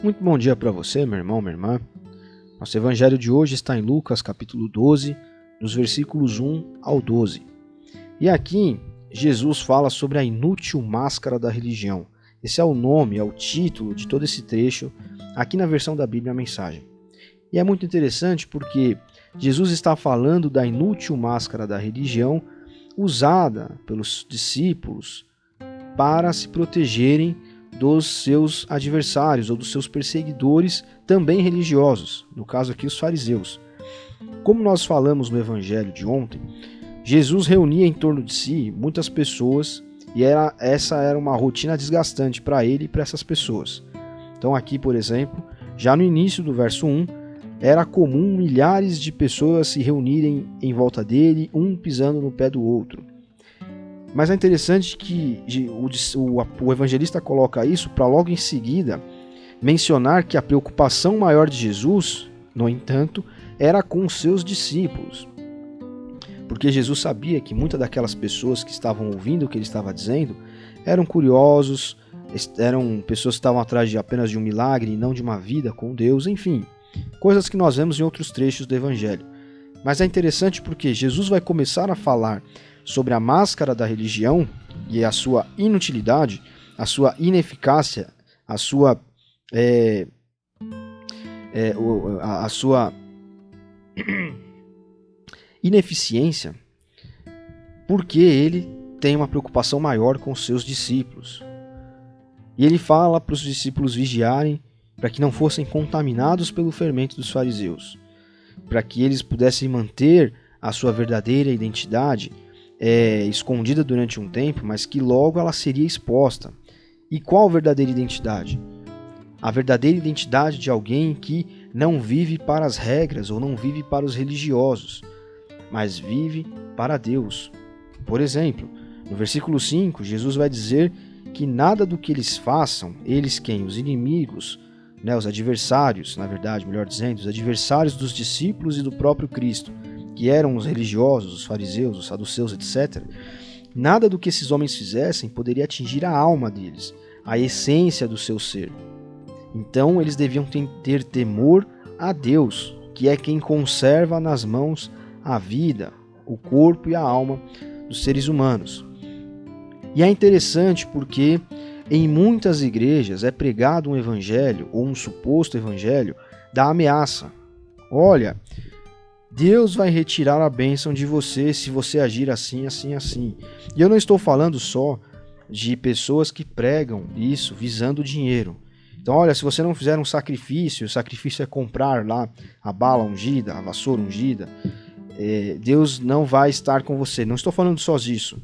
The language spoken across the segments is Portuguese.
Muito bom dia para você, meu irmão, minha irmã. Nosso evangelho de hoje está em Lucas, capítulo 12, dos versículos 1 ao 12. E aqui, Jesus fala sobre a inútil máscara da religião. Esse é o nome, é o título de todo esse trecho, aqui na versão da Bíblia, a mensagem. E é muito interessante porque Jesus está falando da inútil máscara da religião usada pelos discípulos para se protegerem dos seus adversários ou dos seus perseguidores também religiosos, no caso aqui os fariseus. Como nós falamos no evangelho de ontem, Jesus reunia em torno de si muitas pessoas e essa era uma rotina desgastante para ele e para essas pessoas. Então aqui, por exemplo, já no início do verso 1, era comum milhares de pessoas se reunirem em volta dele, um pisando no pé do outro. Mas é interessante que o evangelista coloca isso para logo em seguida mencionar que a preocupação maior de Jesus, no entanto, era com os seus discípulos. Porque Jesus sabia que muitas daquelas pessoas que estavam ouvindo o que ele estava dizendo eram curiosos, eram pessoas que estavam atrás apenas de um milagre e não de uma vida com Deus, enfim, coisas que nós vemos em outros trechos do evangelho. Mas é interessante porque Jesus vai começar a falar sobre a máscara da religião e a sua inutilidade, a sua ineficácia, a sua ineficiência, porque ele tem uma preocupação maior com os seus discípulos. E ele fala para os discípulos vigiarem para que não fossem contaminados pelo fermento dos fariseus, para que eles pudessem manter a sua verdadeira identidade escondida durante um tempo, mas que logo ela seria exposta. E qual a verdadeira identidade? A verdadeira identidade de alguém que não vive para as regras ou não vive para os religiosos, mas vive para Deus. Por exemplo, no versículo 5, Jesus vai dizer que nada do que eles façam, eles quem? Os inimigos, os adversários, na verdade, melhor dizendo, os adversários dos discípulos e do próprio Cristo, que eram os religiosos, os fariseus, os saduceus, etc., nada do que esses homens fizessem poderia atingir a alma deles, a essência do seu ser. Então eles deviam ter temor a Deus, que é quem conserva nas mãos a vida, o corpo e a alma dos seres humanos. E é interessante porque em muitas igrejas é pregado um evangelho, ou um suposto evangelho, da ameaça. Olha, Deus vai retirar a bênção de você se você agir assim, assim, assim. E eu não estou falando só de pessoas que pregam isso visando dinheiro. Então, olha, se você não fizer um sacrifício, o sacrifício é comprar lá a bala ungida, a vassoura ungida, Deus não vai estar com você. Não estou falando só disso,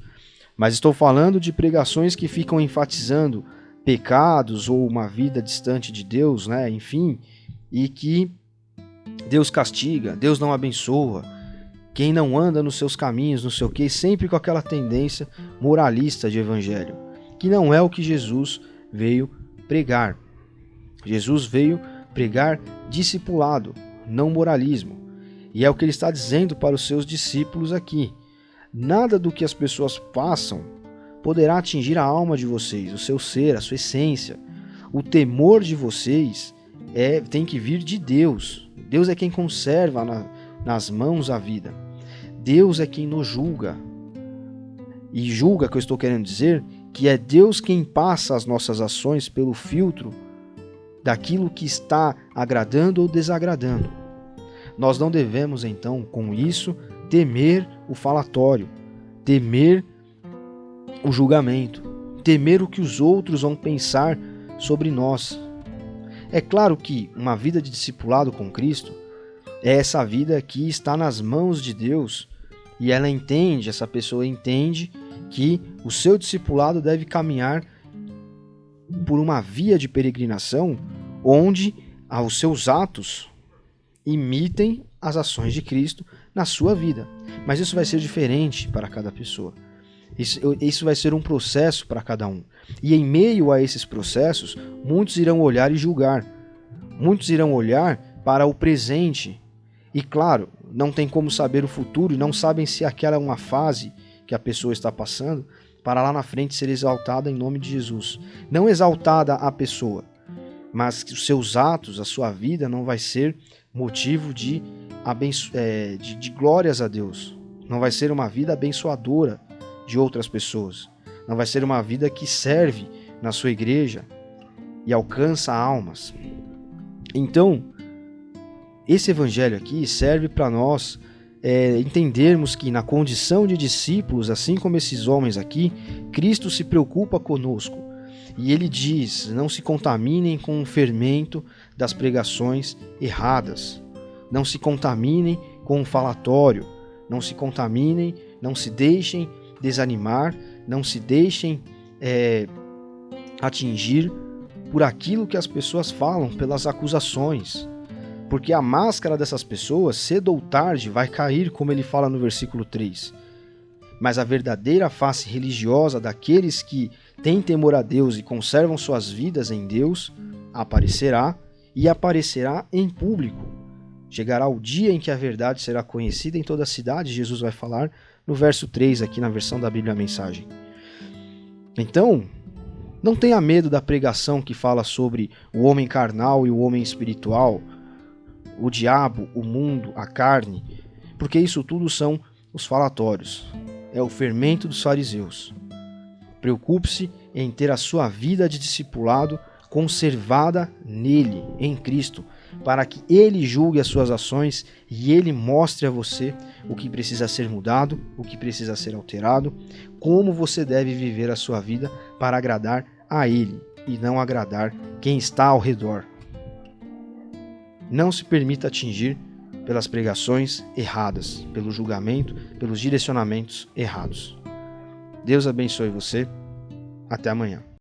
mas estou falando de pregações que ficam enfatizando pecados ou uma vida distante de Deus, enfim, e que Deus castiga, Deus não abençoa, quem não anda nos seus caminhos, não sei o quê, sempre com aquela tendência moralista de evangelho, que não é o que Jesus veio pregar. Jesus veio pregar discipulado, não moralismo. E é o que ele está dizendo para os seus discípulos aqui. Nada do que as pessoas passam poderá atingir a alma de vocês, o seu ser, a sua essência. O temor de vocês tem que vir de Deus. Deus é quem conserva nas mãos a vida. Deus é quem nos julga. E julga, que eu estou querendo dizer, que é Deus quem passa as nossas ações pelo filtro daquilo que está agradando ou desagradando. Nós não devemos, então, com isso, temer o falatório, temer o julgamento, temer o que os outros vão pensar sobre nós. É claro que uma vida de discipulado com Cristo é essa vida que está nas mãos de Deus e essa pessoa entende que o seu discipulado deve caminhar por uma via de peregrinação onde os seus atos imitem as ações de Cristo na sua vida. Mas isso vai ser diferente para cada pessoa. Isso vai ser um processo para cada um. E em meio a esses processos, muitos irão olhar e julgar. Muitos irão olhar para o presente. E claro, não tem como saber o futuro e não sabem se aquela é uma fase que a pessoa está passando para lá na frente ser exaltada em nome de Jesus. Não exaltada a pessoa, mas que os seus atos, a sua vida não vai ser motivo de glórias a Deus. Não vai ser uma vida abençoadora de outras pessoas. Não vai ser uma vida que serve na sua igreja e alcança almas. Então, esse evangelho aqui serve para nós entendermos que na condição de discípulos, assim como esses homens aqui, Cristo se preocupa conosco. E ele diz, não se contaminem com o fermento das pregações erradas. Não se contaminem com o falatório. Não se contaminem, não se deixem desanimar, não se deixem atingir por aquilo que as pessoas falam, pelas acusações. Porque a máscara dessas pessoas, cedo ou tarde, vai cair, como ele fala no versículo 3. Mas a verdadeira face religiosa daqueles que têm temor a Deus e conservam suas vidas em Deus, aparecerá e aparecerá em público. Chegará o dia em que a verdade será conhecida em toda a cidade, Jesus vai falar no verso 3 aqui na versão da Bíblia Mensagem. Então, não tenha medo da pregação que fala sobre o homem carnal e o homem espiritual, o diabo, o mundo, a carne, porque isso tudo são os falatórios. É o fermento dos fariseus. Preocupe-se em ter a sua vida de discipulado conservada nele, em Cristo, para que ele julgue as suas ações e ele mostre a você o que precisa ser mudado, o que precisa ser alterado, como você deve viver a sua vida para agradar a ele e não agradar quem está ao redor. Não se permita atingir pelas pregações erradas, pelo julgamento, pelos direcionamentos errados. Deus abençoe você. Até amanhã.